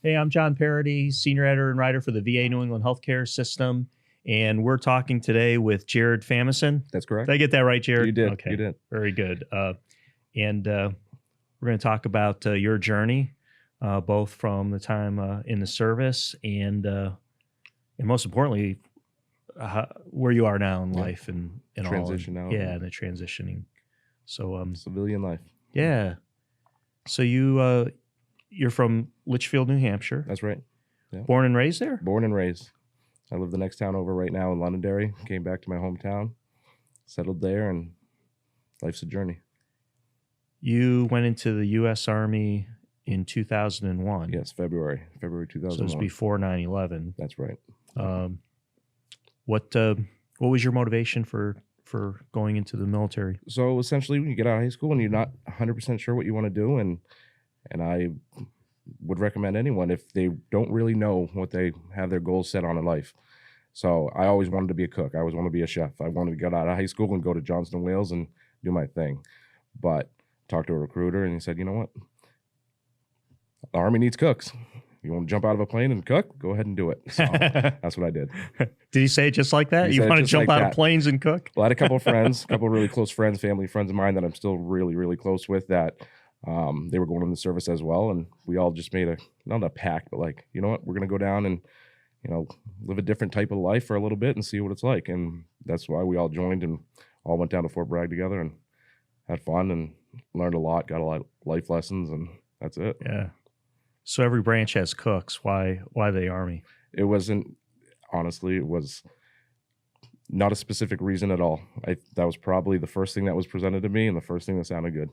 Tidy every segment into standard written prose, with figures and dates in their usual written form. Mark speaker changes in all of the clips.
Speaker 1: Hey, I'm John Parody, Senior Editor and Writer for the VA New England Healthcare System. And we're talking today with Jared Famison.
Speaker 2: That's correct.
Speaker 1: Did I get that right, Jared?
Speaker 2: You did.
Speaker 1: Okay.
Speaker 2: You did.
Speaker 1: Very good. And we're going to talk about your journey, both from the time in the service and most importantly, where you are now in life and
Speaker 2: transition
Speaker 1: all.
Speaker 2: now.
Speaker 1: Yeah, the transitioning. So
Speaker 2: civilian life.
Speaker 1: Yeah. So you're from Litchfield, New Hampshire.
Speaker 2: That's right. Yeah.
Speaker 1: Born and raised there?
Speaker 2: Born and raised. I live the next town over right now in Londonderry. Came back to my hometown, settled there, and life's a journey.
Speaker 1: You went into the U.S. Army in 2001.
Speaker 2: Yes, February 2001.
Speaker 1: So it was before 9/11.
Speaker 2: That's right.
Speaker 1: What was your motivation for going into the military?
Speaker 2: So essentially, when you get out of high school and you're not 100% sure what you want to do, and I would recommend anyone if they don't really know what they have their goals set on in life. So I always wanted to be a cook. I always wanted to be a chef. I wanted to get out of high school and go to Johnston, Wales and do my thing. But talked to a recruiter and he said, you know what? The Army needs cooks. You want to jump out of a plane and cook? Go ahead and do it. So that's what I did.
Speaker 1: Did he say it just like that?
Speaker 2: He
Speaker 1: You
Speaker 2: said
Speaker 1: want
Speaker 2: it
Speaker 1: to
Speaker 2: just
Speaker 1: jump
Speaker 2: like
Speaker 1: out
Speaker 2: that.
Speaker 1: of planes and cook?
Speaker 2: Well, I had a couple of friends, a couple of really close friends, family friends of mine that I'm still really, really close with that they were going in the service as well. And we all just made not a pact, but like, you know what, we're going to go down and, live a different type of life for a little bit and see what it's like. And that's why we all joined and all went down to Fort Bragg together and had fun and learned a lot, got a lot of life lessons, and that's it.
Speaker 1: Yeah. So every branch has cooks. Why the Army?
Speaker 2: It wasn't, honestly, it was not a specific reason at all. That was probably the first thing that was presented to me and the first thing that sounded good.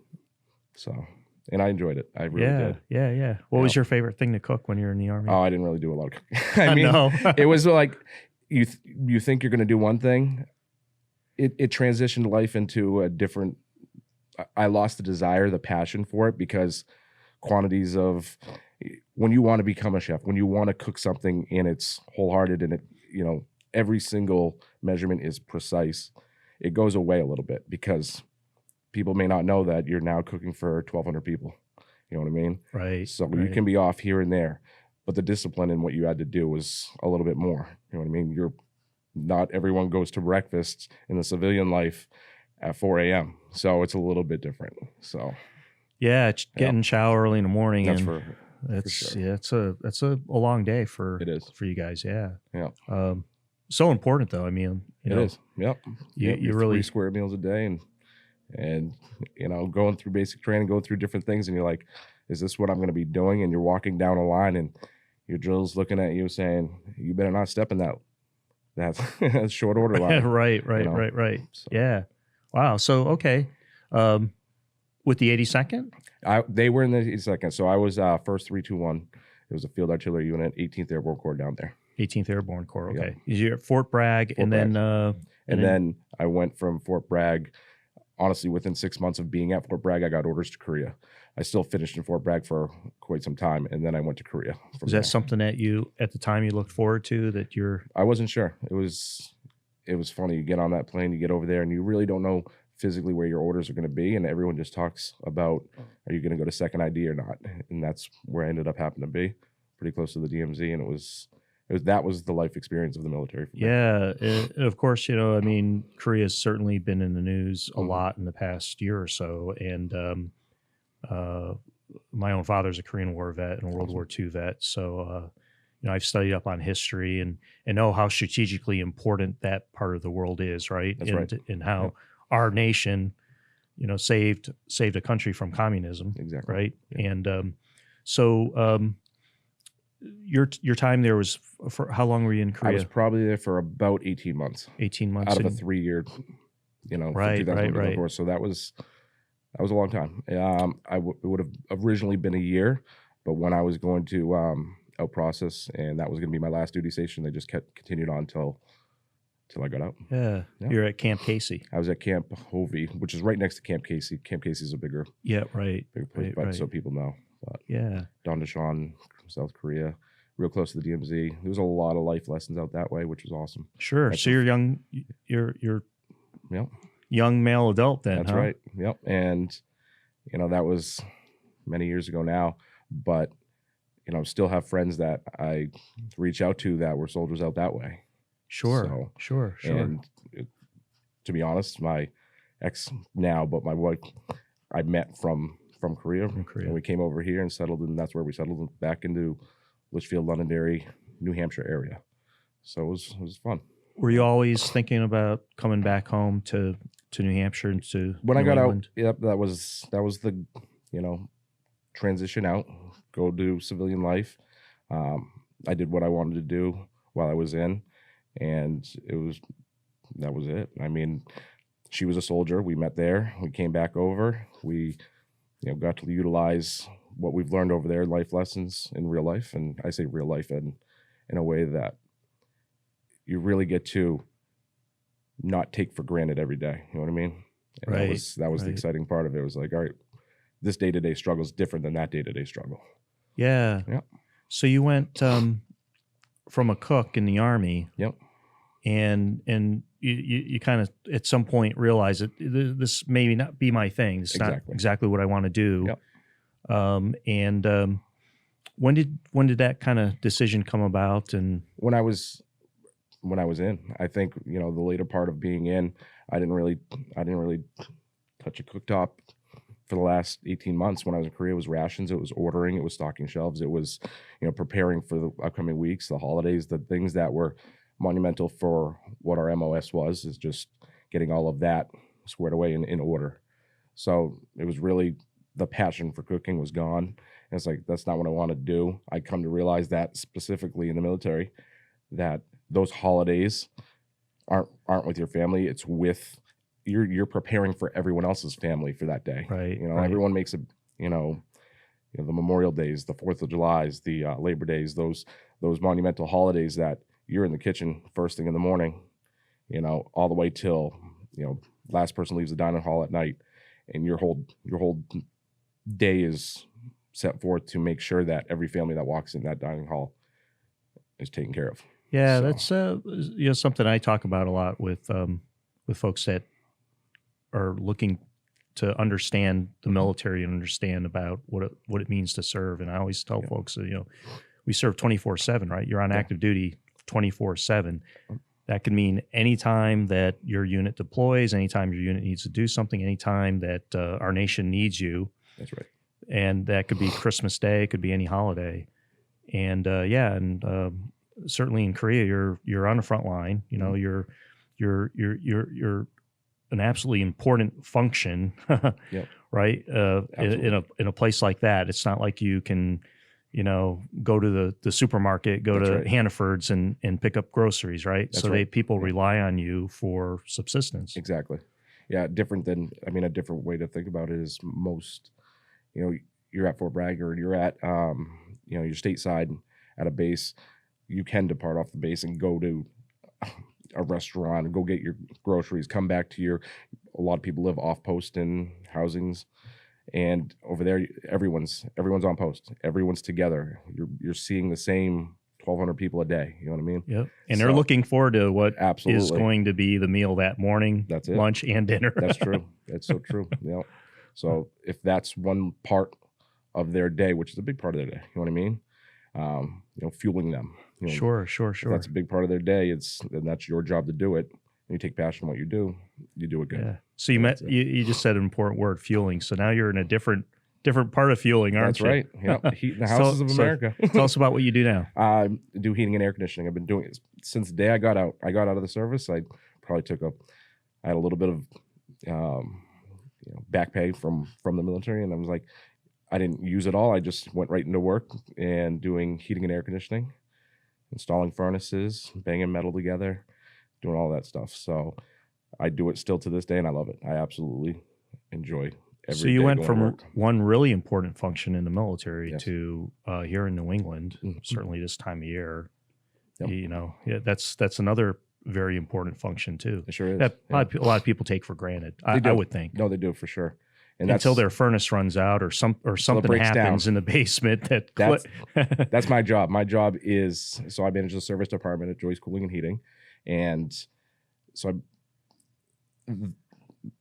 Speaker 2: So, and I enjoyed it. I really did.
Speaker 1: Yeah. What was your favorite thing to cook when you were in the Army?
Speaker 2: Oh, I didn't really do a lot of cooking. I mean,
Speaker 1: No.
Speaker 2: it was like you think you're going to do one thing. It transitioned life into a different. I lost the desire, the passion for it, because quantities of when you want to become a chef, when you want to cook something and it's wholehearted and it, every single measurement is precise, it goes away a little bit because people may not know that you're now cooking for 1,200 people. You know what I mean?
Speaker 1: Right.
Speaker 2: So you can be off here and there, but the discipline in what you had to do was a little bit more. You know what I mean? Not everyone goes to breakfast in the civilian life at 4 a.m. So it's a little bit different. So
Speaker 1: yeah, getting shower early in the morning.
Speaker 2: That's
Speaker 1: and
Speaker 2: for sure.
Speaker 1: Yeah, it's a long day for you guys. Yeah.
Speaker 2: Yeah.
Speaker 1: So important though. I mean,
Speaker 2: it is. Yep.
Speaker 1: You really
Speaker 2: 3 square meals a day and going through basic training, going through different things, and you're like, is this what I'm going to be doing? And you're walking down a line and your drill's looking at you saying, you better not step in that short order line.
Speaker 1: Right. So. Yeah. Wow. So, okay. With the 82nd?
Speaker 2: They were in the 82nd. So I was first 321. It was a field artillery unit, 18th Airborne Corps down there.
Speaker 1: 18th Airborne Corps. Okay.
Speaker 2: Yeah.
Speaker 1: You're at Fort Bragg,
Speaker 2: then I went from Fort Bragg. Honestly, within 6 months of being at Fort Bragg, I got orders to Korea. I still finished in Fort Bragg for quite some time, and then I went to Korea.
Speaker 1: Was that something that you, at the time, you looked forward to? That
Speaker 2: I wasn't sure. It was funny. You get on that plane, you get over there, and you really don't know physically where your orders are going to be, and everyone just talks about, are you going to go to second ID or not? And that's where I ended up happening to be, pretty close to the DMZ, and that was the life experience of the military for me.
Speaker 1: Yeah, of course, I mean, Korea's certainly been in the news a lot in the past year or so, and my own father's a Korean War vet and a World War II vet, so I've studied up on history and know how strategically important that part of the world is, right?
Speaker 2: That's right.
Speaker 1: And how our nation, saved a country from communism,
Speaker 2: exactly,
Speaker 1: right?
Speaker 2: Yeah.
Speaker 1: And so. Your time there was for how long were you in Korea?
Speaker 2: I was probably there for about 18 months.
Speaker 1: 18 months
Speaker 2: out of a 3-year,
Speaker 1: right.
Speaker 2: course. So that was a long time. It would have originally been a year, but when I was going to out process and that was going to be my last duty station, they just continued on till I got out.
Speaker 1: Yeah. You're at Camp Casey.
Speaker 2: I was at Camp Hovey, which is right next to Camp Casey. Camp Casey is a bigger place, but so people know. But Dongdaesan, South Korea, real close to the DMZ. There was a lot of life lessons out that way, which was awesome.
Speaker 1: Sure. So you're young. You're young male adult then.
Speaker 2: That's right. Yep. And that was many years ago now, but still have friends that I reach out to that were soldiers out that way.
Speaker 1: Sure,
Speaker 2: So,
Speaker 1: sure.
Speaker 2: and to be honest, my ex now, but my wife, I met from Korea, and we came over here and settled, and that's where we settled back into Litchfield, Londonderry, New Hampshire area. So it was fun.
Speaker 1: Were you always thinking about coming back home to New Hampshire and to
Speaker 2: When
Speaker 1: New
Speaker 2: I got
Speaker 1: England?
Speaker 2: out? Yep, that was the transition out, go do civilian life. I did what I wanted to do while I was in, and that was it. I mean, she was a soldier. We met there. We came back over. We got to utilize what we've learned over there, life lessons in real life, and I say real life in a way that you really get to not take for granted every day. You know what I mean? And
Speaker 1: Right.
Speaker 2: That was the
Speaker 1: right.
Speaker 2: exciting part of it. It was like, all right, this day-to-day struggle is different than that day-to-day struggle.
Speaker 1: Yeah.
Speaker 2: Yeah.
Speaker 1: So you went from a cook in the Army.
Speaker 2: Yep.
Speaker 1: And you kind of at some point realize that this may not be my thing. It's not
Speaker 2: Exactly.
Speaker 1: exactly what I want to do.
Speaker 2: Yep.
Speaker 1: When did that kind of decision come about? And
Speaker 2: When I was in, I think, the later part of being in, I didn't really touch a cooktop for the last 18 months. When I was in Korea, it was rations, it was ordering, it was stocking shelves, it was, preparing for the upcoming weeks, the holidays, the things that were monumental for what our MOS was, is just getting all of that squared away in order. So it was really, the passion for cooking was gone. And it's like, that's not what I want to do. I come to realize that specifically in the military, that those holidays aren't with your family. It's with, you're preparing for everyone else's family for that day.
Speaker 1: right.
Speaker 2: Everyone makes it, the Memorial Days, the 4th of July's, the Labor Days, those monumental holidays that you're in the kitchen first thing in the morning, all the way till, last person leaves the dining hall at night, and your whole day is set forth to make sure that every family that walks in that dining hall is taken care of.
Speaker 1: Yeah,
Speaker 2: So-
Speaker 1: that's something I talk about a lot with folks that are looking to understand the military and understand about what it means to serve. And I always tell folks that we serve 24/7, right? You're on active duty 24/7. That can mean anytime that your unit deploys, anytime your unit needs to do something, anytime that our nation needs you.
Speaker 2: That's right.
Speaker 1: And that could be Christmas Day, it could be any holiday. And certainly in Korea, you're on the front line. You're an absolutely important function,
Speaker 2: Yep.
Speaker 1: right? In a place like that, it's not like you can, go to the supermarket, go
Speaker 2: That's
Speaker 1: to
Speaker 2: right.
Speaker 1: Hannaford's and pick up groceries, right?
Speaker 2: That's
Speaker 1: So
Speaker 2: right.
Speaker 1: people rely on you for subsistence.
Speaker 2: Exactly. Yeah. A different way to think about it is most, you're at Fort Bragg, or you're at, you're stateside at a base. You can depart off the base and go to a restaurant and go get your groceries, come back to a lot of people live off post in housings, and over there, everyone's on post. Everyone's together. You're seeing the same 1,200 people a day. You know what I mean?
Speaker 1: Yep. And they're
Speaker 2: So-
Speaker 1: looking forward to what
Speaker 2: Absolutely.
Speaker 1: is going to be the meal that morning,
Speaker 2: That's it.
Speaker 1: lunch and dinner.
Speaker 2: That's true. That's so true. Yeah. So if that's one part of their day, which is a big part of their day, you know what I mean? Fueling them.
Speaker 1: Sure.
Speaker 2: If that's a big part of their day, and that's your job to do it. And you take passion in what you do it good.
Speaker 1: Yeah. So
Speaker 2: That's it.
Speaker 1: you just said an important word, fueling. So now you're in a different part of fueling, aren't
Speaker 2: That's
Speaker 1: you?
Speaker 2: right. Yeah. Heating the houses of America.
Speaker 1: Tell us about what you do now.
Speaker 2: I do heating and air conditioning. I've been doing it since the day I got out. I got out of the service. I had a little bit of back pay from the military, and I was like, I didn't use it all. I just went right into work and doing heating and air conditioning, installing furnaces, banging metal together, doing all that stuff. So I do it still to this day, and I love it. I absolutely enjoy every
Speaker 1: So you
Speaker 2: day
Speaker 1: went
Speaker 2: going
Speaker 1: from
Speaker 2: to work.
Speaker 1: one really important function in the military
Speaker 2: Yes.
Speaker 1: to here in New England,
Speaker 2: Mhm.
Speaker 1: certainly this time of year.
Speaker 2: Yep.
Speaker 1: That's another very important function too.
Speaker 2: It sure is.
Speaker 1: That
Speaker 2: Yeah.
Speaker 1: a lot of people take for granted. I
Speaker 2: do.
Speaker 1: would think.
Speaker 2: No, they do for sure. And
Speaker 1: Until their furnace runs out or something
Speaker 2: breaks
Speaker 1: happens
Speaker 2: down.
Speaker 1: in the basement
Speaker 2: That's my job. My job is, so I manage the service department at Joyce Cooling and Heating. And so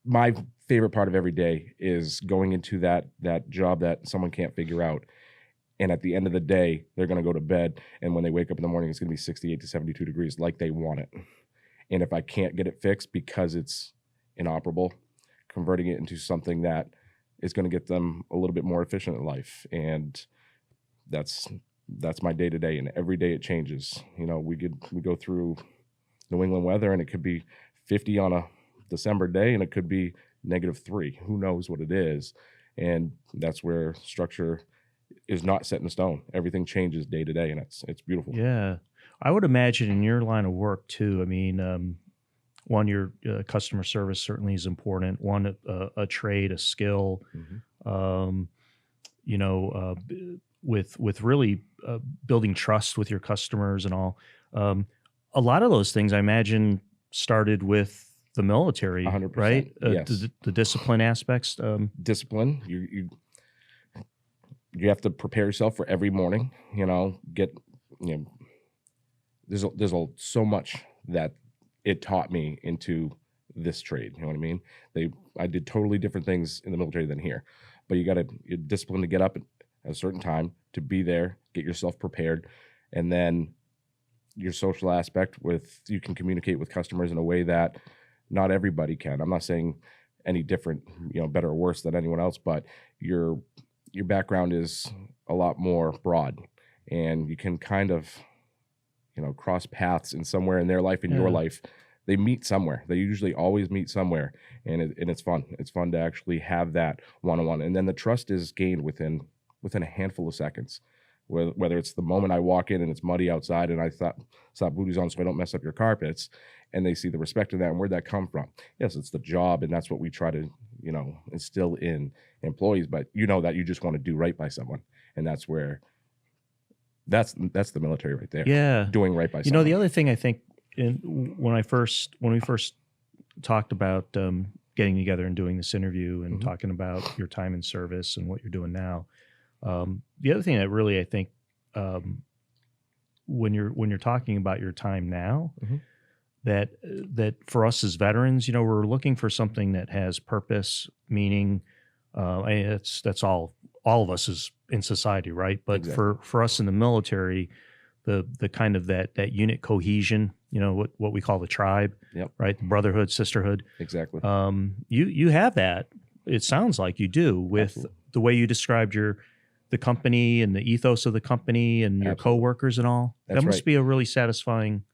Speaker 2: my favorite part of every day is going into that job that someone can't figure out And at the end of the day, they're going to go to bed. And when they wake up in the morning, it's going to be 68 to 72 degrees like they want it. And if I can't get it fixed because it's inoperable, converting it into something that is going to get them a little bit more efficient in life. And that's my day to day. And every day it changes. You know, we go through New England weather, and it could be 50 on a December day, and it could be -3. Who knows what it is? And that's where structure is not set in stone. Everything changes day to day, and it's beautiful.
Speaker 1: Yeah. I would imagine in your line of work too. I mean, one, your customer service certainly is important. One, a trade, a skill, you know, with really building trust with your customers and all. A lot of those things, I imagine, started with the military,
Speaker 2: 100%,
Speaker 1: right?
Speaker 2: yes.
Speaker 1: The discipline aspects.
Speaker 2: Discipline. You have to prepare yourself for every morning. You know, there's so much that it taught me into this trade. You know what I mean? I did totally different things in the military than here, but you're disciplined to get up at a certain time, to be there, get yourself prepared, and then your social aspect you can communicate with customers in a way that not everybody can. I'm not saying any different, better or worse than anyone else, but your background is a lot more broad, and you can kind of, cross paths in somewhere in their life, in your life. They meet somewhere. They usually always meet somewhere, and it's fun. It's fun to actually have that one-on-one, and then the trust is gained within a handful of seconds. Whether it's the moment I walk in and it's muddy outside and I stop booties on so I don't mess up your carpets, and they see the respect in that and where'd that come from? Yes, it's the job, and that's what we try to, instill in employees. But that you just want to do right by someone, and that's the military right there.
Speaker 1: Yeah,
Speaker 2: doing right by someone.
Speaker 1: The other thing I think, when we first talked about getting together and doing this interview and talking about your time in service and what you're doing now. The other thing that really, I think, when you're talking about your time now, that for us as veterans, we're looking for something that has purpose, meaning. That's all of us is in society, right? But
Speaker 2: exactly.
Speaker 1: for us in the military, the kind of that unit cohesion, what we call the tribe, right? The brotherhood, sisterhood.
Speaker 2: Exactly.
Speaker 1: You have that. It sounds like you do with
Speaker 2: Absolutely.
Speaker 1: The way you described the company and the ethos of the company and your
Speaker 2: Absolutely.
Speaker 1: coworkers and all.
Speaker 2: That's
Speaker 1: that must
Speaker 2: right.
Speaker 1: be a really satisfying.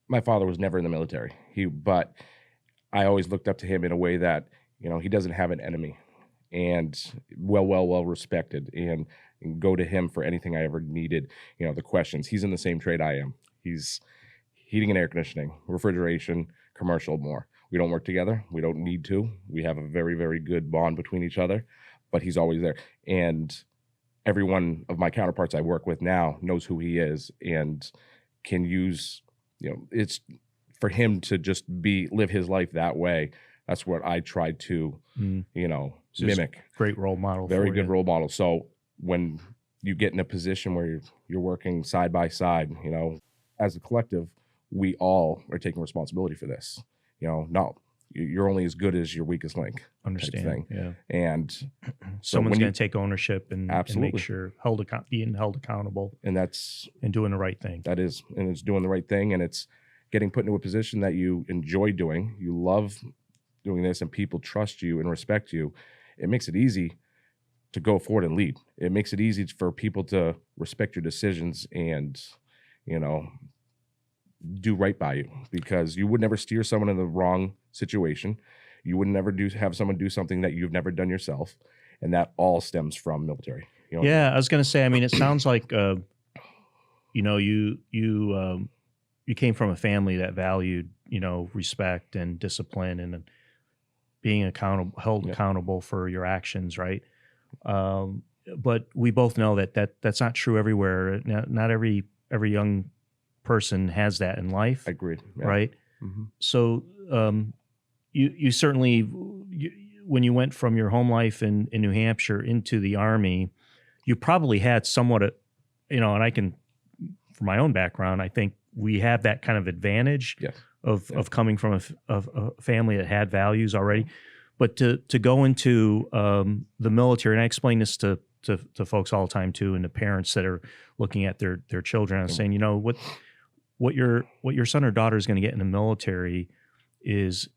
Speaker 2: My father was never in the military. But I always looked up to him in a way that, he doesn't have an enemy, and well respected, and go to him for anything I ever needed. The questions. He's in the same trade I am. He's heating and air conditioning, refrigeration, commercial more. We don't work together. We don't need to. We have a very, very good bond between each other, but he's always there. And every one of my counterparts I work with now knows who he is and can use, it's for him to just live his life that way. That's what I try to, mimic.
Speaker 1: Great role model.
Speaker 2: Very good role model. So when you get in a position where you're working side by side, as a collective, we all are taking responsibility for this. You're only as good as your weakest link.
Speaker 1: Understand. Yeah.
Speaker 2: And so
Speaker 1: someone's going to take ownership and make sure being held accountable,
Speaker 2: and
Speaker 1: doing the right thing.
Speaker 2: And it's doing the right thing, and it's getting put into a position that you enjoy doing. You love doing this, and people trust you and respect you. It makes it easy to go forward and lead. It makes it easy for people to respect your decisions and, do right by you, because you would never steer someone in the wrong situation. You would never have someone do something that you've never done yourself. And that all stems from military.
Speaker 1: Yeah. I was going to say, it sounds like, you came from a family that valued, respect and discipline and being held accountable for your actions. Right. But we both know that's not true everywhere. Not every young person has that in life.
Speaker 2: Agreed. Yeah.
Speaker 1: Right.
Speaker 2: Mm-hmm.
Speaker 1: So you certainly, when you went from your home life in New Hampshire into the Army, you probably had somewhat and I can, from my own background, I think we have that kind of advantage of coming from a family that had values already. But to go into the military, and I explain this to folks all the time too, and the parents that are looking at their children and saying, what your son or daughter is going to get in the military is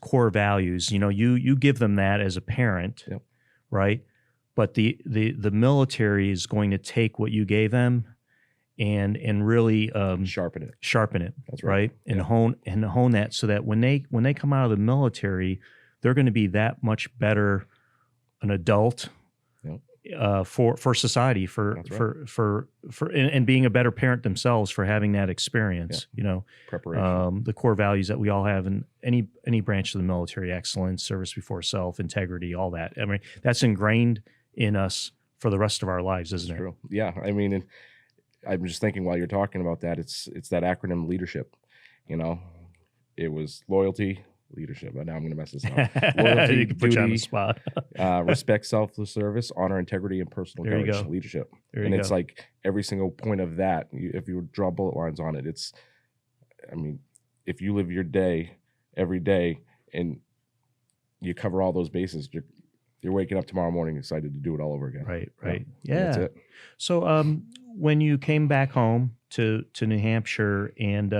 Speaker 1: core values. You give them that as a parent,
Speaker 2: Yep.
Speaker 1: right? But the military is going to take what you gave them and really
Speaker 2: Sharpen it.
Speaker 1: That's
Speaker 2: right.
Speaker 1: And hone that, so that when they come out of the military, they're going to be that much better an adult for society, and being a better parent themselves for having that experience.
Speaker 2: Preparation.
Speaker 1: The core values that we all have in any branch of the military: excellence, service before self, integrity, all that. I mean, that's ingrained in us for the rest of our lives, isn't it?
Speaker 2: True. Yeah. I mean, I'm just thinking while you're talking about that, it's that acronym leadership. It was loyalty, leadership. But now I'm going to mess this up. Loyalty,
Speaker 1: You can put you on the
Speaker 2: duty,
Speaker 1: spot.
Speaker 2: respect, selfless service, honor, integrity, and personal
Speaker 1: There you
Speaker 2: courage.
Speaker 1: go.
Speaker 2: Leadership.
Speaker 1: There you
Speaker 2: And
Speaker 1: go.
Speaker 2: it's like every single point of that, if you would draw bullet lines on it, if you live your day every day and you cover all those bases, you're waking up tomorrow morning excited to do it all over again.
Speaker 1: Right.
Speaker 2: And
Speaker 1: Yeah.
Speaker 2: that's it.
Speaker 1: So, when you came back home to New Hampshire, and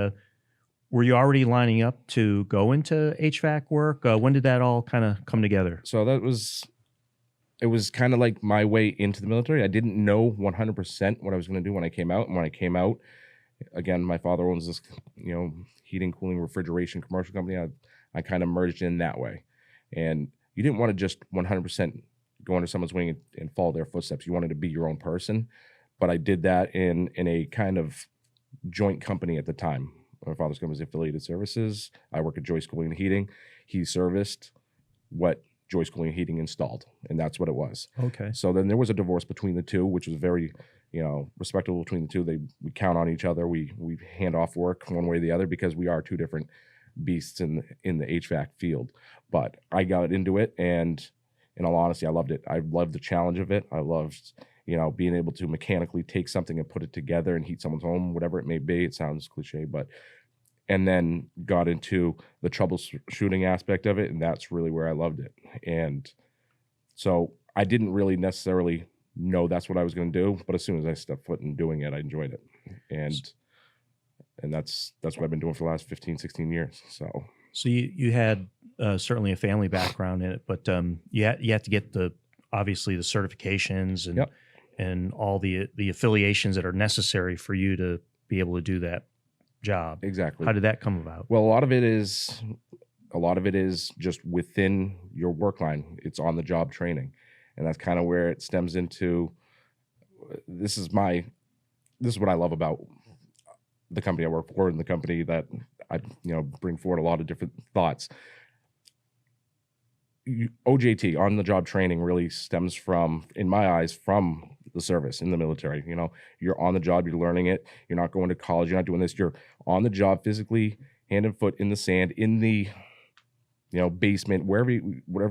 Speaker 1: were you already lining up to go into HVAC work? When did that all kind of come together?
Speaker 2: So it was kind of like my way into the military. I didn't know 100% what I was going to do when I came out. And when I came out, again, my father owns this, heating, cooling, refrigeration commercial company. I kind of merged in that way. And you didn't want to just 100% go under someone's wing and follow their footsteps. You wanted to be your own person. But I did that in a kind of joint company at the time. My father's company was Affiliated Services. I work at Joyce Cooling and Heating. He serviced what Joyce Cooling and Heating installed, and that's what it was.
Speaker 1: Okay.
Speaker 2: So then there was a divorce between the two, which was very, respectable between the two. We count on each other. We hand off work one way or the other because we are two different beasts in the HVAC field. But I got into it, and in all honesty, I loved it. I loved the challenge of it. I loved, being able to mechanically take something and put it together and heat someone's home, whatever it may be. It sounds cliche, and then got into the troubleshooting aspect of it, and that's really where I loved it. And so I didn't really necessarily know that's what I was going to do, but as soon as I stepped foot in doing it, I enjoyed it. And that's what I've been doing for the last 15, 16 years.
Speaker 1: So you had certainly a family background in it, but you had to get obviously the certifications and
Speaker 2: Yep.
Speaker 1: and all the affiliations that are necessary for you to be able to do that job.
Speaker 2: Exactly.
Speaker 1: How did that come about?
Speaker 2: Well, a lot of it is just within your work line. It's on the job training. And that's kind of where it stems into, this is what I love about the company I work for and the company that I, bring forward a lot of different thoughts. OJT, on the job training, really stems from, in my eyes, from the service in the military. You're on the job, you're learning it. You're not going to college, you're not doing this. You're on the job physically, hand and foot in the sand, in the, basement, whatever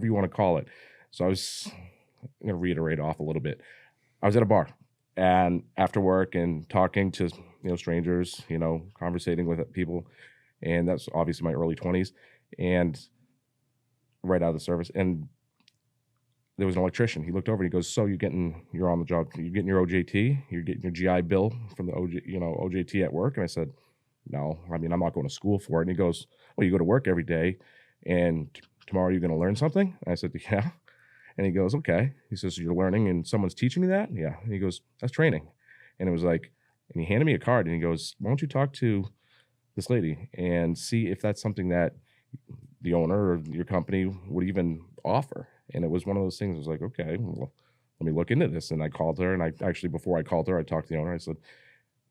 Speaker 2: you want to call it. So I'm going to reiterate off a little bit. I was at a bar, and after work and talking to, strangers, conversating with people, and that's obviously my early 20s, and right out of the service, and there was an electrician. He looked over and he goes, "So you're on the job, you're getting your OJT, you're getting your GI Bill from the OJT at work?" And I said, "No, I'm not going to school for it." And he goes, "Well, you go to work every day, and tomorrow you're going to learn something?" And I said, "Yeah." And he goes, "Okay." He says, "You're learning and someone's teaching you that?" "Yeah." And he goes, "That's training." And it was like, and he handed me a card and he goes, "Why don't you talk to this lady and see if that's something that the owner or your company would even offer?" And it was one of those things. I was like, okay, well, let me look into this. And I called her, and before I called her, I talked to the owner. I said,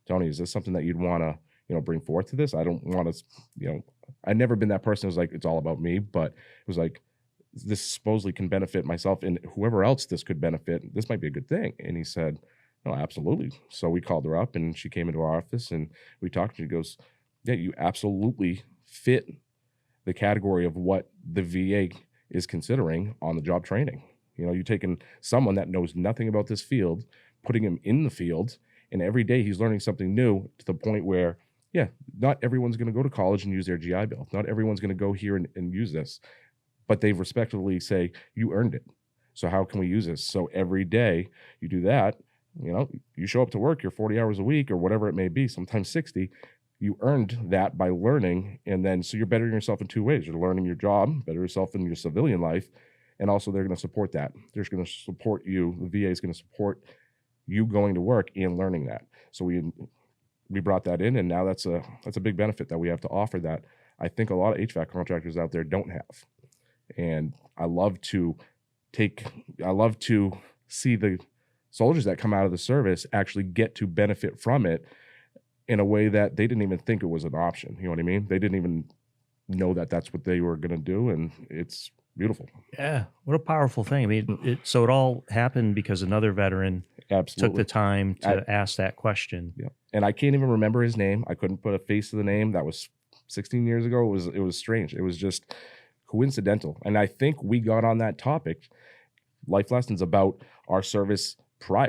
Speaker 2: "Tony, is this something that you'd want to, bring forth to this? I don't want to, I'd never been that person who was like, it's all about me, but it was like, this supposedly can benefit myself and whoever else this could benefit. This might be a good thing." And he said, "No, absolutely." So we called her up, and she came into our office, and we talked. She goes, "Yeah, you absolutely fit the category of what the VA is considering on the job training. You're taking someone that knows nothing about this field, putting him in the field, and every day he's learning something new to the point where, yeah, not everyone's going to go to college and use their GI Bill. Not everyone's going to go here and use this. but they respectively say, you earned it. So how can we use this? So every day you do that, you show up to work, you're 40 hours a week or whatever it may be, sometimes 60. You earned that by learning. And then, so you're bettering yourself in two ways. You're learning your job, better yourself in your civilian life. And also they're going to support that. They're going to support you. The VA is going to support you going to work and learning that. So we brought that in, and now that's a big benefit that we have to offer that I think a lot of HVAC contractors out there don't have. And I love to see the soldiers that come out of the service actually get to benefit from it in a way that they didn't even think it was an option. You know what I mean? They didn't even know that that's what they were going to do, and it's beautiful.
Speaker 1: Yeah, what a powerful thing. I mean, so it all happened because another veteran
Speaker 2: Absolutely
Speaker 1: took the time to ask that question.
Speaker 2: Yeah, and I can't even remember his name. I couldn't put a face to the name. That was 16 years ago. It was strange. It was just coincidental. And I think we got on that topic, life lessons about our service.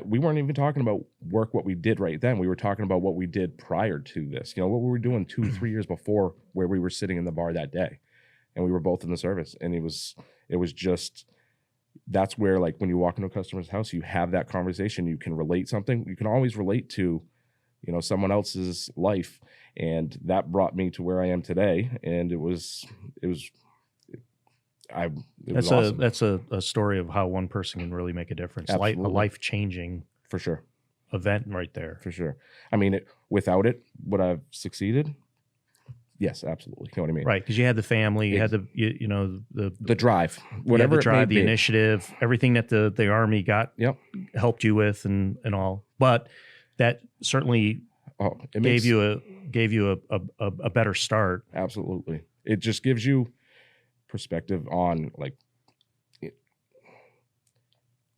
Speaker 2: We weren't even talking about work, what we did right then. We were talking about what we did prior to this. What we were doing 2-3 years before, where we were sitting in the bar that day, and we were both in the service. And it was just, that's where, like, when you walk into a customer's house, you have that conversation. You can relate something. You can always relate to, someone else's life, and that brought me to where I am today. And it was awesome.
Speaker 1: That's a story of how one person can really make a difference. A life-changing
Speaker 2: for sure
Speaker 1: event right there.
Speaker 2: For sure. I mean, without it, would I have succeeded? Yes, absolutely. You know what I mean?
Speaker 1: Right, because you had the family, you had the
Speaker 2: drive, whatever
Speaker 1: the drive,
Speaker 2: it may
Speaker 1: the
Speaker 2: be.
Speaker 1: initiative, everything that the Army helped you with, and all. But that certainly gave you a better start.
Speaker 2: Absolutely, it just gives you perspective on, like,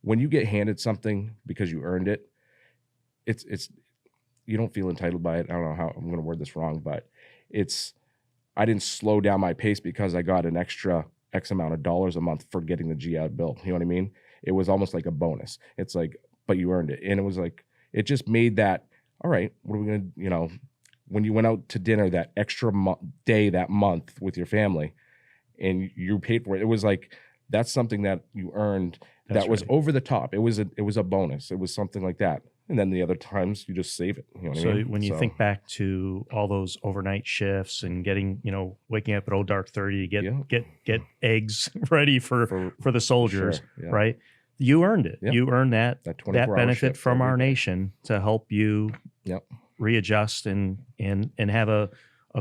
Speaker 2: when you get handed something because you earned it. It's you don't feel entitled by it. I don't know how I'm going to word this wrong, but I didn't slow down my pace because I got an extra X amount of dollars a month for getting the GI Bill. You know what I mean? It was almost like a bonus. It's like, but you earned it. And it was like, it just made that, all right, what are we going to, when you went out to dinner that extra day that month with your family and you paid for it, it was like, that's something that you earned. That was over the top. It was a bonus. It was something like that. And then the other times you just save it. You know what I mean?
Speaker 1: When you think back to all those overnight shifts and getting, waking up at old dark 30 to get eggs ready for the soldiers,
Speaker 2: sure,
Speaker 1: right? You earned it.
Speaker 2: Yep.
Speaker 1: You earned that benefit from our
Speaker 2: day.
Speaker 1: nation to help you readjust and have a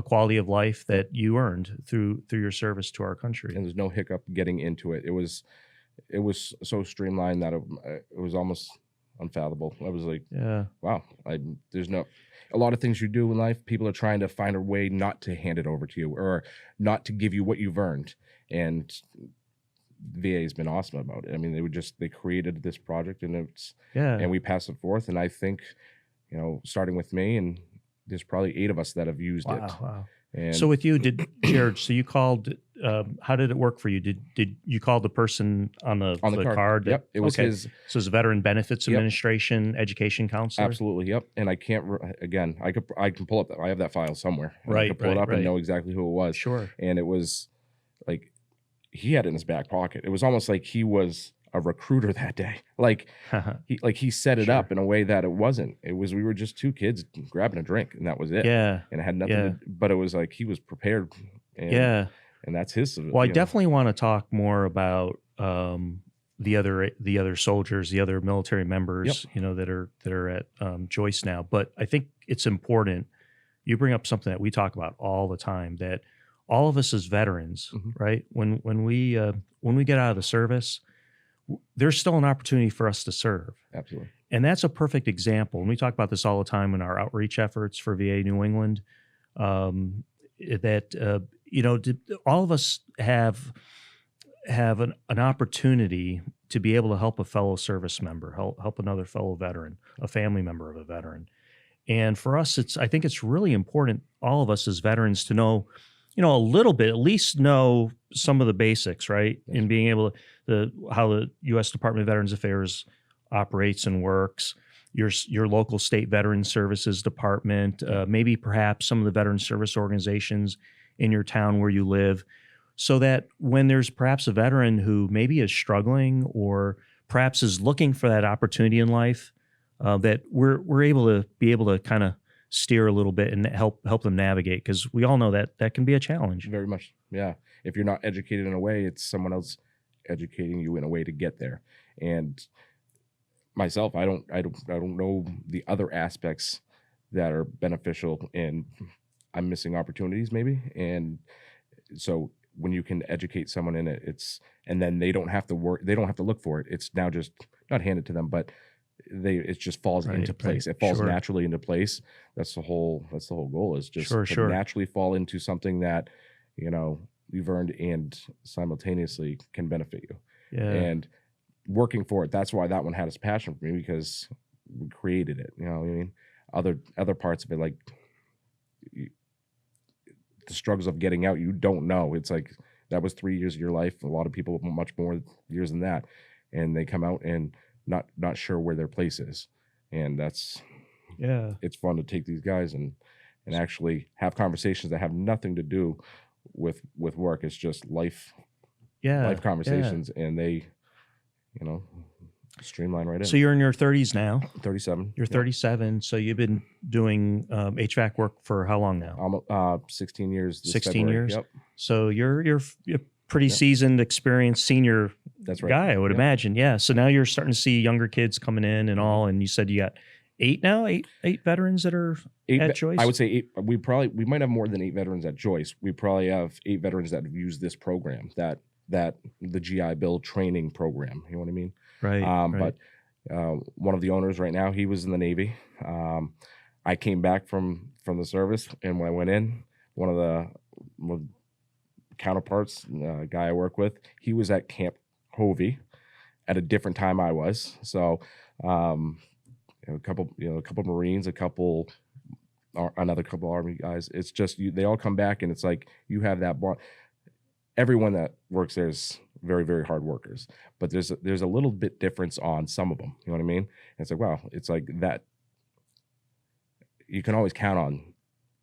Speaker 1: quality of life that you earned through your service to our country.
Speaker 2: And there's no hiccup getting into it. It was so streamlined that it was almost unfathomable. I was like, wow, there's a lot of things you do in life, people are trying to find a way not to hand it over to you or not to give you what you've earned. And VA has been awesome about it. I mean, they created this project and and we pass it forth. And I think, starting with me, and there's probably 8 of us that have used it.
Speaker 1: Wow.
Speaker 2: And
Speaker 1: so with you, Jared, so you called, how did it work for you? Did you call the person on the card?
Speaker 2: Yep. It was his.
Speaker 1: So it's Veteran Benefits Administration Education Counselor?
Speaker 2: Absolutely. Yep. And I can't, again, I can pull up I have that file somewhere.
Speaker 1: Right.
Speaker 2: I can pull it up and know exactly who it was.
Speaker 1: Sure.
Speaker 2: And it was like, he had it in his back pocket. It was almost like he was a recruiter that day. Like he set it up in a way that it wasn't. It was, we were just 2 kids grabbing a drink and that was it.
Speaker 1: Yeah.
Speaker 2: And it had nothing but it was like he was prepared. And, and that's his.
Speaker 1: Well, I definitely want to talk more about the other soldiers, the other military members, that are at Joyce now. But I think it's important. You bring up something that we talk about all the time, that all of us as veterans, right? When we get out of the service, there's still an opportunity for us to serve.
Speaker 2: Absolutely.
Speaker 1: And that's a perfect example. And we talk about this all the time in our outreach efforts for VA New England, that, all of us have an opportunity to be able to help a fellow service member, help another fellow veteran, a family member of a veteran. And for us, I think it's really important, all of us as veterans, to know, a little bit, at least know some of the basics, right?
Speaker 2: Yes.
Speaker 1: In being able to, how the U.S. Department of Veterans Affairs operates and works, your local state Veterans Services Department, maybe perhaps some of the veteran service organizations in your town where you live. so that when there's perhaps a veteran who maybe is struggling or perhaps is looking for that opportunity in life, that we're able to kind of steer a little bit and help them navigate, because we all know that that can be a challenge.
Speaker 2: Very much. Yeah. If you're not educated in a way, it's someone else educating you in a way to get there. And myself, I don't know the other aspects that are beneficial, and I'm missing opportunities maybe. And so when you can educate someone in it, and then they don't have to work, they don't have to look for it. It's now just not handed to them, but it just falls
Speaker 1: Right,
Speaker 2: into place.
Speaker 1: right.
Speaker 2: It falls
Speaker 1: Sure.
Speaker 2: naturally into place. That's the whole goal, is just
Speaker 1: Sure,
Speaker 2: to
Speaker 1: sure.
Speaker 2: naturally fall into something that, you've earned and simultaneously can benefit you.
Speaker 1: Yeah.
Speaker 2: And working for it, that's why that one had its passion for me, because we created it. You know what I mean? Other parts of it, like the struggles of getting out, you don't know. It's like that was 3 years of your life. A lot of people much more years than that, and they come out and not sure where their place is. And
Speaker 1: Yeah.
Speaker 2: it's fun to take these guys and actually have conversations that have nothing to do with work. It's just life
Speaker 1: Yeah.
Speaker 2: conversations, and they streamline right in.
Speaker 1: So you're in your 30s now.
Speaker 2: 37.
Speaker 1: You're 37. So you've been doing HVAC work for how long now?
Speaker 2: 16 years. This
Speaker 1: 16
Speaker 2: February.
Speaker 1: years?
Speaker 2: Yep.
Speaker 1: So you're a pretty
Speaker 2: Yep.
Speaker 1: seasoned, experienced senior
Speaker 2: That's right.
Speaker 1: guy, I would
Speaker 2: Yep.
Speaker 1: imagine. Yeah. So now you're starting to see younger kids coming in and all. And you said you got eight veterans that are at Joyce?
Speaker 2: I would say 8. We might have more than 8 veterans at Joyce. We probably have 8 veterans that have used this program, that the GI Bill training program. You know what I mean?
Speaker 1: Right. Right.
Speaker 2: But one of the owners right now, he was in the Navy. I came back from the service, and when I went in, one of the counterparts, guy I work with, he was at Camp Hovey at a different time I was. So a couple Marines, another couple Army guys. It's just they all come back, and it's like you have that bond. Everyone that works there is very, very hard workers, but there's a little bit difference on some of them. You know what I mean? And it's like, wow, it's like that. You can always count on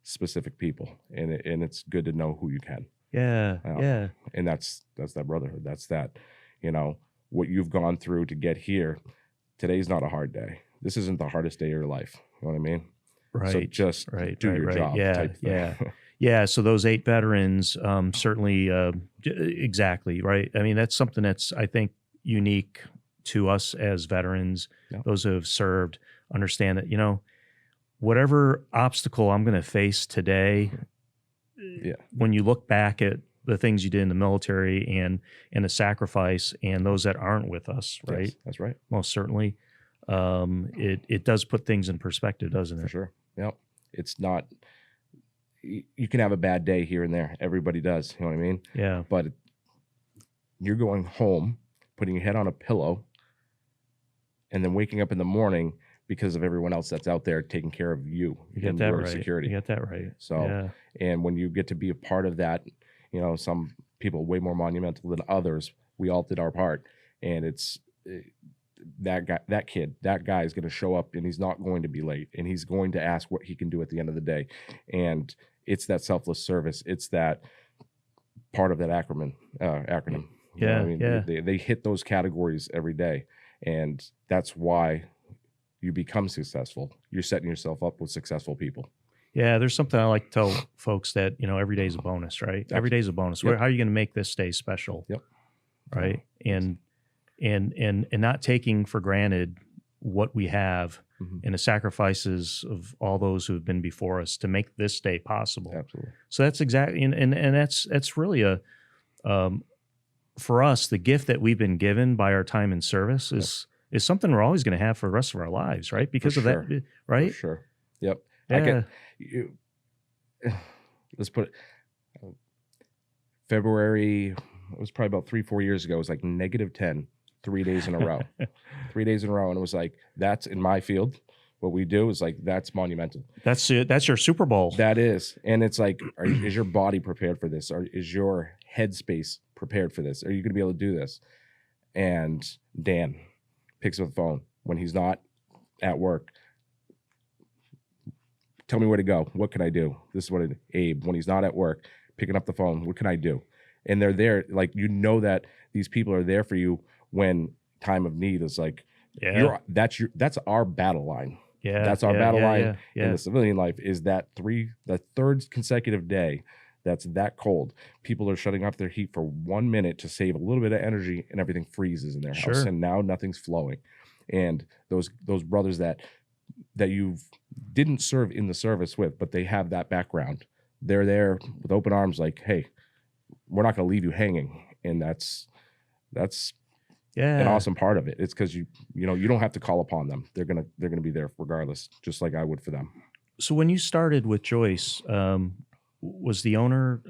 Speaker 2: specific people, and it's good to know who you can.
Speaker 1: Yeah. Yeah.
Speaker 2: And that's that brotherhood. That's that, what you've gone through to get here. Today's not a hard day. This isn't the hardest day of your life. You know what I mean?
Speaker 1: Right.
Speaker 2: So just do your job.
Speaker 1: Yeah.
Speaker 2: Type thing.
Speaker 1: Yeah. Yeah. So those 8 veterans, certainly, exactly. Right. I mean, that's something that's, I think, unique to us as veterans.
Speaker 2: Yeah.
Speaker 1: Those who have served understand that, whatever obstacle I'm going to face today,
Speaker 2: Yeah.
Speaker 1: when you look back at the things you did in the military and the sacrifice and those that aren't with us, right?
Speaker 2: Yes, that's right.
Speaker 1: Most certainly. It does put things in perspective, doesn't
Speaker 2: For
Speaker 1: it?
Speaker 2: sure. Yep. It's not, you can have a bad day here and there. Everybody does. You know what I mean?
Speaker 1: Yeah.
Speaker 2: But you're going home, putting your head on a pillow, and then waking up in the morning because of everyone else that's out there taking care of you.
Speaker 1: You get
Speaker 2: and
Speaker 1: that
Speaker 2: your
Speaker 1: right.
Speaker 2: security.
Speaker 1: You get that right.
Speaker 2: So,
Speaker 1: yeah.
Speaker 2: And when you get to be a part of that, some people way more monumental than others. We all did our part, and it's that guy is going to show up, and he's not going to be late, and he's going to ask what he can do at the end of the day. And it's that selfless service. It's that part of that acronym. You know what I mean?
Speaker 1: Yeah.
Speaker 2: They hit those categories every day, and that's why you become successful. You're setting yourself up with successful people.
Speaker 1: Yeah, there's something I like to tell folks that, every day is a bonus, right? Every day is a bonus.
Speaker 2: Yep.
Speaker 1: How are you going to make this day special?
Speaker 2: Yep.
Speaker 1: Right. And not taking for granted what we have
Speaker 2: Mhm.
Speaker 1: and the sacrifices of all those who have been before us to make this day possible.
Speaker 2: Absolutely.
Speaker 1: So that's exactly, and that's really for us, the gift that we've been given by our time in service is something we're always going to have for the rest of our lives, right? Because of
Speaker 2: sure.
Speaker 1: that, right?
Speaker 2: For sure. Yep.
Speaker 1: Yeah.
Speaker 2: Let's put it, February, it was probably about 3-4 years ago. It was like -10, 3 days in a row. 3 days in a row. And it was like, that's in my field. What we do is like, that's monumental.
Speaker 1: That's it. That's your Super Bowl.
Speaker 2: That is. And it's like, is your body prepared for this? Or is your headspace prepared for this? Are you going to be able to do this? And Dan picks up the phone when he's not at work. Tell me where to go. What can I do? This is what Abe, when he's not at work, picking up the phone. What can I do? and they're there. Like, you know that these people are there for you when time of need is like,
Speaker 1: Yeah.
Speaker 2: that's our battle line.
Speaker 1: Yeah.
Speaker 2: That's our
Speaker 1: yeah,
Speaker 2: battle
Speaker 1: yeah,
Speaker 2: line
Speaker 1: yeah, yeah.
Speaker 2: in the civilian life, is the third consecutive day that's that cold. People are shutting off their heat for 1 minute to save a little bit of energy, and everything freezes in their house,
Speaker 1: Sure.
Speaker 2: and now nothing's flowing. And those brothers that you didn't serve in the service with, but they have that background, they're there with open arms, like, hey, we're not going to leave you hanging. And that's
Speaker 1: Yeah.
Speaker 2: an awesome part of it. It's because you don't have to call upon them. They're gonna be there regardless, just like I would for them.
Speaker 1: So when you started with Joyce, was the owner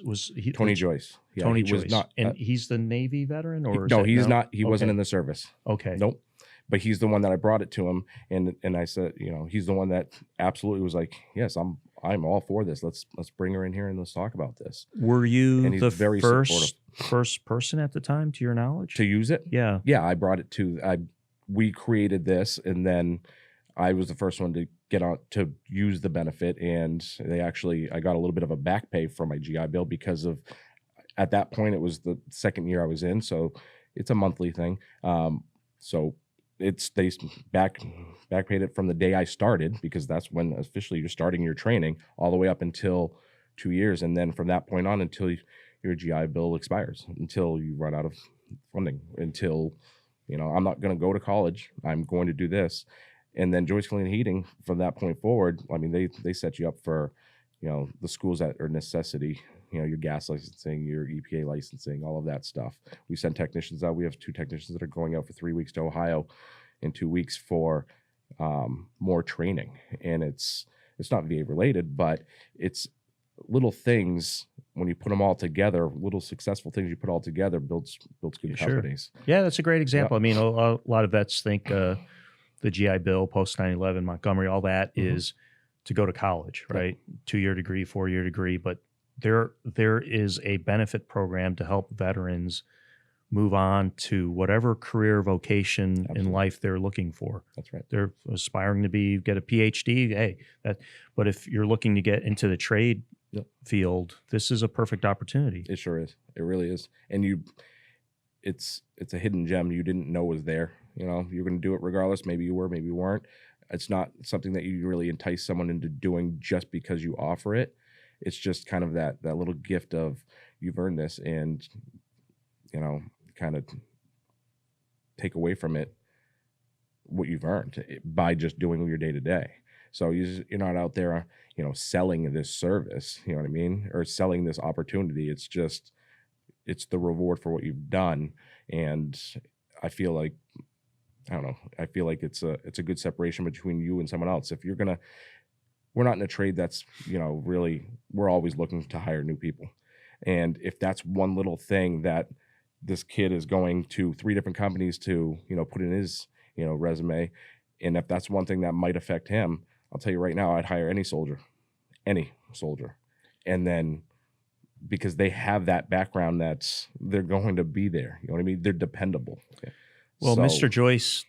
Speaker 1: was he
Speaker 2: Tony Joyce. Yeah,
Speaker 1: Tony
Speaker 2: he
Speaker 1: Joyce,
Speaker 2: was not.
Speaker 1: and he's the Navy veteran, or is
Speaker 2: No,
Speaker 1: that-
Speaker 2: he's not. He wasn't
Speaker 1: Okay.
Speaker 2: in the service.
Speaker 1: Okay.
Speaker 2: Nope. But he's the one that I brought it to him, and I said, he's the one that absolutely was like, yes, I'm all for this. Let's bring her in here and let's talk about this.
Speaker 1: Were you
Speaker 2: And he's
Speaker 1: the
Speaker 2: very
Speaker 1: first person at the time, to your knowledge?
Speaker 2: To use it?
Speaker 1: Yeah.
Speaker 2: Yeah, I brought it we created this, and then I was the first one to get on to use the benefit, and I got a little bit of a back pay for my GI Bill because of, at that point, it was the second year I was in, so it's a monthly thing. So they back paid it from the day I started, because that's when officially you're starting your training, all the way up until 2 years, and then from that point on until your GI Bill expires, until you run out of funding, until I'm not going to go to college, I'm going to do this. And then Joyce Clean Heating, from that point forward, I mean, they set you up for the schools that are necessity, your gas licensing, your EPA licensing, all of that stuff. We send technicians out. We have 2 technicians that are going out for 3 weeks to Ohio in 2 weeks for more training. And it's not VA related, but it's little things. When you put them all together, little successful things you put all together builds good
Speaker 1: Sure.
Speaker 2: companies.
Speaker 1: Yeah, that's a great example. I mean, a lot of vets think the GI Bill, post 9/11, Montgomery, all that is to go to college, right? 2-year degree, 4-year degree, but there is a benefit program to help veterans move on to whatever career vocation
Speaker 2: Absolutely.
Speaker 1: in life they're looking for.
Speaker 2: That's right.
Speaker 1: They're aspiring to get a PhD. Hey, but if you're looking to get into the trade field, this is a perfect opportunity.
Speaker 2: It sure is. It really is. And it's a hidden gem you didn't know was there. You're going to do it regardless. Maybe you were, maybe you weren't. It's not something that you really entice someone into doing just because you offer it. It's just kind of that little gift of, you've earned this, and kind of take away from it what you've earned by just doing your day to day. So you're not out there, selling this service, you know what I mean, or selling this opportunity. It's just, it's the reward for what you've done. And I feel like, I don't know, I feel like it's a good separation between you and someone else. If we're not in a trade that's, really, we're always looking to hire new people. And if that's one little thing that this kid is going to 3 different companies to, put in his, resume, and if that's one thing that might affect him, I'll tell you right now, I'd hire any soldier. And then, because they have that background, they're going to be there. You know what I mean? They're dependable. Okay.
Speaker 1: Well,
Speaker 2: So,
Speaker 1: Mr. Joyce,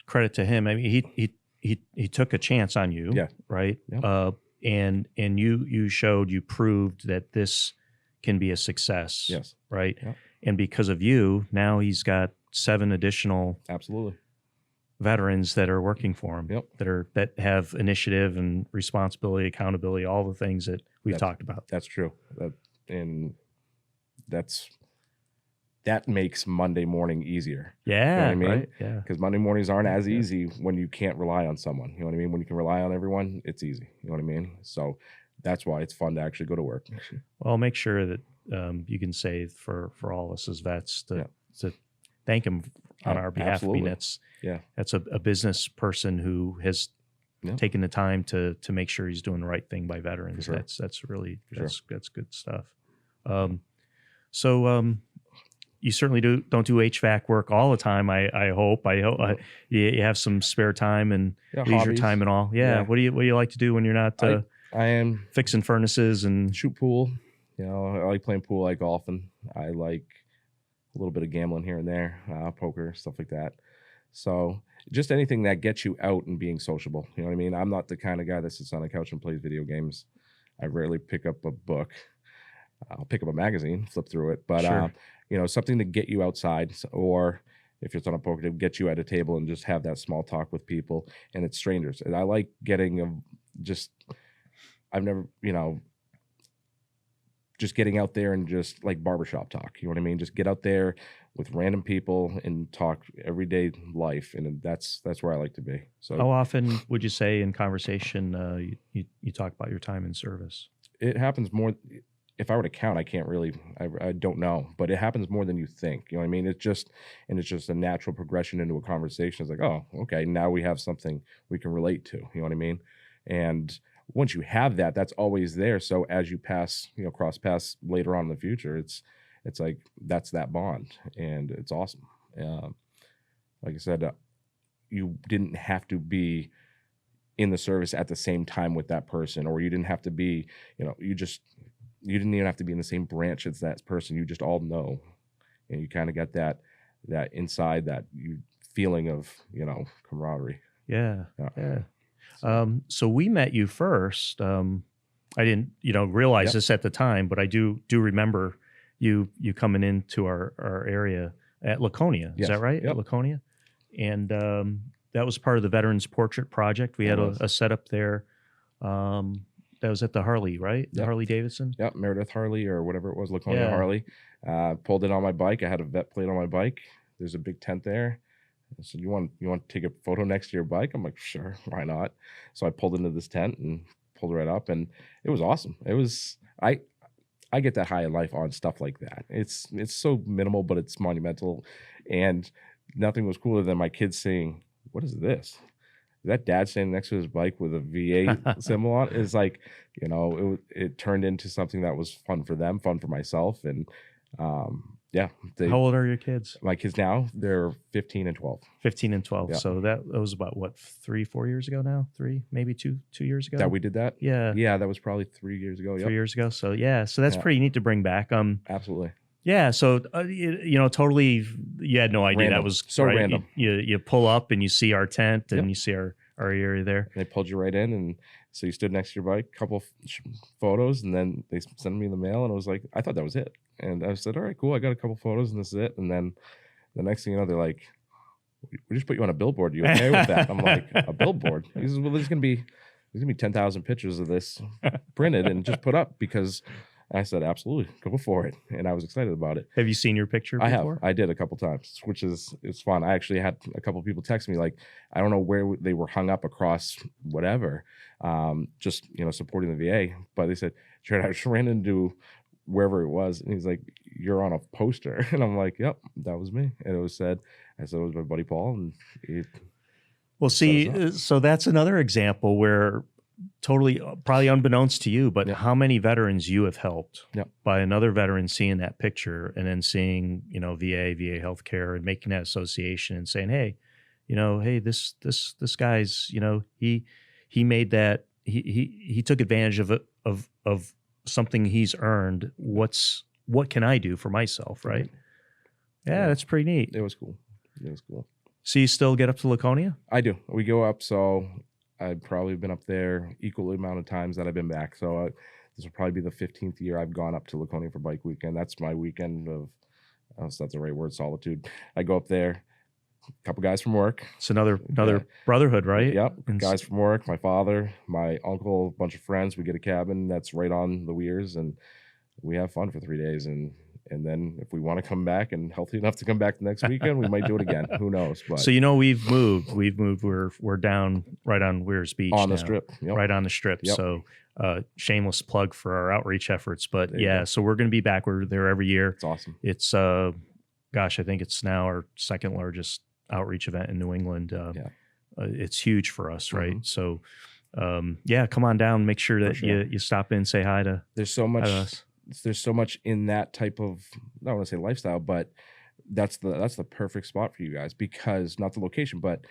Speaker 1: credit to him. I mean, he took a chance on you,
Speaker 2: Yeah.
Speaker 1: right?
Speaker 2: Yeah.
Speaker 1: And you proved that this can be a success,
Speaker 2: Yes.
Speaker 1: right?
Speaker 2: Yeah.
Speaker 1: And because of you, now he's got 7 additional
Speaker 2: Absolutely.
Speaker 1: veterans that are working for him,
Speaker 2: Yep.
Speaker 1: that have initiative and responsibility, accountability, all the things that we've talked about.
Speaker 2: That's true. That makes Monday morning easier.
Speaker 1: Yeah,
Speaker 2: You know what I mean?
Speaker 1: right. Yeah.
Speaker 2: Because Monday mornings aren't as
Speaker 1: Yeah.
Speaker 2: easy when you can't rely on someone. You know what I mean? When you can rely on everyone, it's easy. You know what I mean? So that's why it's fun to actually go to work.
Speaker 1: Well, make sure that you can say for all of us as vets to thank him on our behalf.
Speaker 2: Absolutely.
Speaker 1: I mean,
Speaker 2: Yeah.
Speaker 1: that's a business person who has
Speaker 2: Yeah.
Speaker 1: taken the time to make sure he's doing the right thing by veterans.
Speaker 2: For sure.
Speaker 1: That's really
Speaker 2: For
Speaker 1: that's good stuff. So you certainly don't do HVAC work all the time. I hope you have some spare time and
Speaker 2: Yeah,
Speaker 1: leisure
Speaker 2: hobbies.
Speaker 1: time and all. Yeah.
Speaker 2: Yeah.
Speaker 1: What do you like to do when you're not
Speaker 2: I am
Speaker 1: fixing furnaces and
Speaker 2: shoot pool. I like playing pool. I like golfing. I like a little bit of gambling here and there, poker, stuff like that. So just anything that gets you out and being sociable. You know what I mean? I'm not the kind of guy that sits on a couch and plays video games. I rarely pick up a book. I'll pick up a magazine, flip through it, but
Speaker 1: Sure.
Speaker 2: something to get you outside, or if it's on a poker to get you at a table and just have that small talk with people, and it's strangers. And I like getting just I've never, just getting out there and just like barbershop talk. You know what I mean? Just get out there with random people and talk everyday life, and that's where I like to be. So
Speaker 1: How often would you say in conversation you talk about your time in service?
Speaker 2: it happens more. If I were to count, I can't really. I don't know, but it happens more than you think. You know what I mean? It's just a natural progression into a conversation. It's like, oh, okay, now we have something we can relate to. You know what I mean? And once you have that, that's always there. So as you pass, cross paths later on in the future, it's like that's that bond, and it's awesome. Like I said, you didn't have to be in the service at the same time with that person, or you didn't have to be, you didn't even have to be in the same branch as that person. You just all know, and you kind of got that inside that you feeling of camaraderie.
Speaker 1: Yeah.
Speaker 2: Yeah.
Speaker 1: Yeah. So we met you first. I didn't, realize
Speaker 2: Yep.
Speaker 1: this at the time, but I do remember you coming into our area at Laconia. Is
Speaker 2: Yes.
Speaker 1: that right?
Speaker 2: Yep.
Speaker 1: At Laconia, and that was part of the Veterans Portrait Project. We
Speaker 2: It
Speaker 1: had
Speaker 2: was.
Speaker 1: a setup there. That was at the Harley, right? The
Speaker 2: Yep.
Speaker 1: Harley Davidson.
Speaker 2: Yep, Meredith Harley or whatever it was, Laconia
Speaker 1: Yeah.
Speaker 2: Harley. Pulled in on my bike. I had a vet plate on my bike. There's a big tent there. I said, you want to take a photo next to your bike? I'm like, sure, why not? So I pulled into this tent and pulled right up, and it was awesome. It was I get that high in life on stuff like that. It's so minimal, but it's monumental, and nothing was cooler than my kids saying, "What is this?" That dad standing next to his bike with a VA symbol on it is like, it turned into something that was fun for them, fun for myself, and yeah,
Speaker 1: How old are your kids?
Speaker 2: my kids now, they're 15 and 12.
Speaker 1: 15 and 12.
Speaker 2: Yeah.
Speaker 1: So that was about what, 3-4 years ago now? 3, maybe 2 years ago.
Speaker 2: That we did that.
Speaker 1: Yeah.
Speaker 2: Yeah, that was probably 3 years ago.
Speaker 1: 3
Speaker 2: Yep,
Speaker 1: years ago. So yeah, so that's
Speaker 2: Yeah.
Speaker 1: pretty neat to bring back.
Speaker 2: absolutely.
Speaker 1: Yeah. So totally, you had no idea that
Speaker 2: Random.
Speaker 1: was
Speaker 2: So
Speaker 1: right?
Speaker 2: random.
Speaker 1: You pull up and you see our tent and
Speaker 2: Yep.
Speaker 1: you see our area there.
Speaker 2: And they pulled you right in, and so you stood next to your bike, couple of photos, and then they sent me the mail, and I was like, I thought that was it, and I said, all right, cool, I got a couple photos, and this is it. And then the next thing you know, they're like, we just put you on a billboard. You okay with that? I'm like, a billboard? He says, well, there's gonna be 10,000 pictures of this printed and just put up, because I said, absolutely, go for it, and I was excited about it.
Speaker 1: Have you seen your picture
Speaker 2: I
Speaker 1: before?
Speaker 2: have. I did a couple times, which it's fun. I actually had a couple people text me like, I don't know where they were hung up across whatever, just supporting the VA. But they said, Jared, I just ran into wherever it was, and he's like, you're on a poster, and I'm like, yep, that was me. And it was said, I said it was my buddy Paul, and
Speaker 1: Well, see,
Speaker 2: set us
Speaker 1: so that's another example where totally, probably unbeknownst to you, but
Speaker 2: Yeah.
Speaker 1: how many veterans you have helped
Speaker 2: Yep.
Speaker 1: by another veteran seeing that picture and then seeing, VA healthcare, and making that association and saying, hey, hey, this guy's, he made that, he took advantage of something he's earned. What can I do for myself? Right. Yeah.
Speaker 2: Yeah.
Speaker 1: That's pretty neat.
Speaker 2: it was cool. It was cool.
Speaker 1: So you still get up to Laconia?
Speaker 2: I do. We go up, so I've probably been up there equal amount of times that I've been back. So this will probably be the 15th year I've gone up to Laconia for bike weekend. That's my weekend of, so that's the right word, solitude. I go up there, a couple guys from work.
Speaker 1: It's another
Speaker 2: Yeah.
Speaker 1: brotherhood, right?
Speaker 2: Yep,
Speaker 1: And
Speaker 2: guys from work, my father, my uncle, a bunch of friends. We get a cabin that's right on the weirs, and we have fun for 3 days. And then if we want to come back and healthy enough to come back the next weekend, we might do it again. Who knows? But
Speaker 1: So we've moved. We're down right on Weirs Beach
Speaker 2: on the
Speaker 1: now,
Speaker 2: strip. Yep.
Speaker 1: right on the strip.
Speaker 2: Yep.
Speaker 1: So shameless plug for our outreach efforts. But
Speaker 2: There you
Speaker 1: yeah,
Speaker 2: go.
Speaker 1: so we're going to be back. We're there every year.
Speaker 2: It's awesome.
Speaker 1: It's I think it's now our second largest outreach event in New England.
Speaker 2: Yeah.
Speaker 1: It's huge for us, right?
Speaker 2: Mhm.
Speaker 1: So yeah, come on down. Make sure that
Speaker 2: sure.
Speaker 1: you stop in, say hi to
Speaker 2: There's so much.
Speaker 1: us.
Speaker 2: There's so much in that type of, I don't want to say lifestyle, but that's the perfect spot for you guys, because not the location, but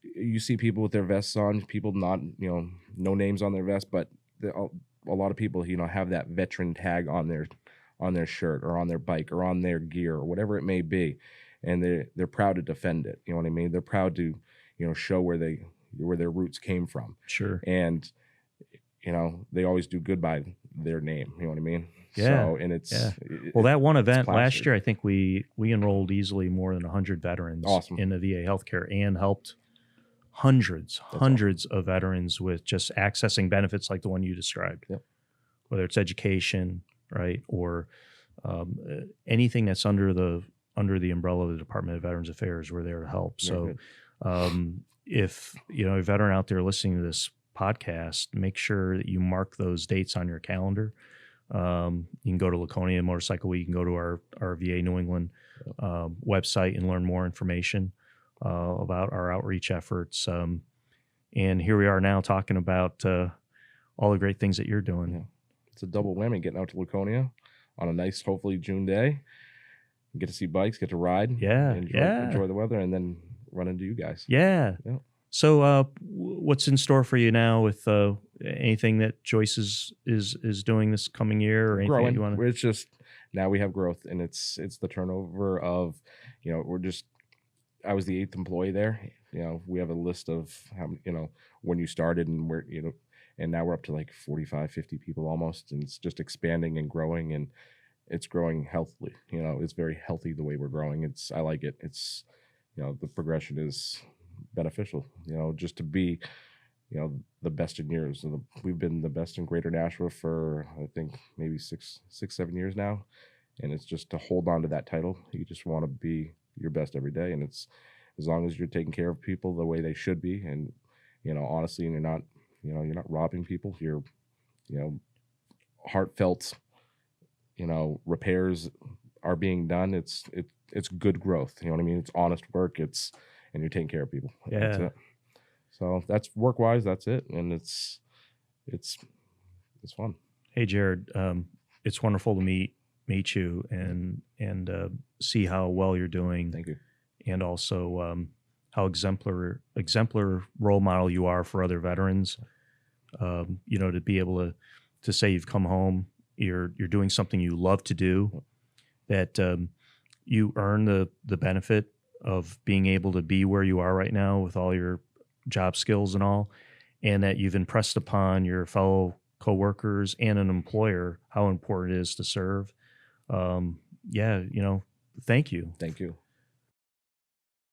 Speaker 2: you see people with their vests on, people not, no names on their vest, but a lot of people, have that veteran tag on their shirt or on their bike or on their gear or whatever it may be. And they're proud to defend it. You know what I mean? They're proud to, show where their roots came from.
Speaker 1: Sure.
Speaker 2: And you know, they always do good by their name. You know what I mean?
Speaker 1: Yeah.
Speaker 2: So, and it's
Speaker 1: Yeah. Well, that one event last
Speaker 2: plastered.
Speaker 1: year, I think we enrolled easily more than 100 veterans
Speaker 2: Awesome.
Speaker 1: in the VA healthcare and helped hundreds of veterans with just accessing benefits like the one you described.
Speaker 2: Yep.
Speaker 1: Whether it's education, right, or anything that's under the umbrella of the Department of Veterans Affairs, we're there to help.
Speaker 2: Very
Speaker 1: So, if you know a veteran out there listening to this podcast, make sure that you mark those dates on your calendar. You can go to Laconia Motorcycle Week. You can go to our VA New England website and learn more information about our outreach efforts. And here we are now talking about all the great things that you're doing.
Speaker 2: Yeah. It's a double whammy getting out to Laconia on a nice, hopefully June day. Get to see bikes, get to ride, enjoy the weather, and then run into you guys.
Speaker 1: Yeah. So, what's in store for you now with anything that Joyce is doing this coming year, or anything that you want to?
Speaker 2: It's just now we have growth, and it's the turnover of, you know, I was the 8th employee there. You know, we have a list of how, you know, when you started, and we're, you know, and now we're up to like 45, 50 people almost, and it's just expanding and growing, and it's growing healthily. You know, it's very healthy the way we're growing. I like it. It's, you know, the progression is beneficial, you know, just to be, you know, the best in years. We've been the best in Greater Nashua for, I think, maybe 7 years now. And it's just to hold on to that title. You just want to be your best every day. And it's, as long as you're taking care of people the way they should be, and, you know, honestly, and you're not robbing people, you're, you know, heartfelt, you know, repairs are being done. It's good growth. You know what I mean? It's honest work. And you're taking care of people.
Speaker 1: Yeah.
Speaker 2: That's it. So that's work wise. That's it. And it's fun.
Speaker 1: Hey, Jared, it's wonderful to meet you and see how well you're doing.
Speaker 2: Thank you.
Speaker 1: And also how exemplar role model you are for other veterans. You know, to be able to say you've come home, you're doing something you love to do, that you earn the benefit of being able to be where you are right now with all your job skills and all, and that you've impressed upon your fellow coworkers and an employer how important it is to serve. Yeah, you know, thank you.
Speaker 2: Thank you.